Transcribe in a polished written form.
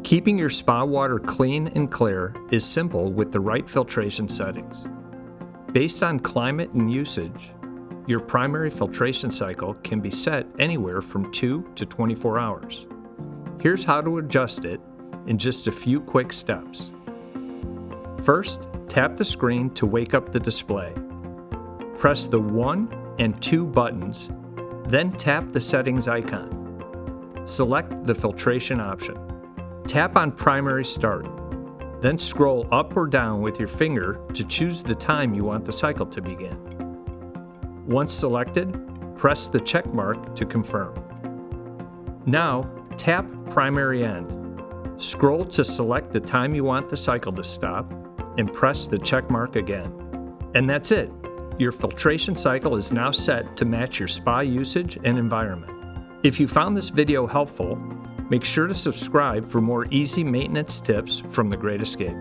Keeping your spa water clean and clear is simple with the right filtration settings. Based on climate and usage, your primary filtration cycle can be set anywhere from 2 to 24 hours. Here's how to adjust it in just a few quick steps. First, tap the screen to wake up the display. Press the 1 and 2 buttons, then tap the settings icon. Select the filtration option. Tap on Primary Start, then scroll up or down with your finger to choose the time you want the cycle to begin. Once selected, press the check mark to confirm. Now, tap Primary End. Scroll to select the time you want the cycle to stop, and press the check mark again. And that's it. Your filtration cycle is now set to match your spa usage and environment. If you found this video helpful, make sure to subscribe for more easy maintenance tips from The Great Escape.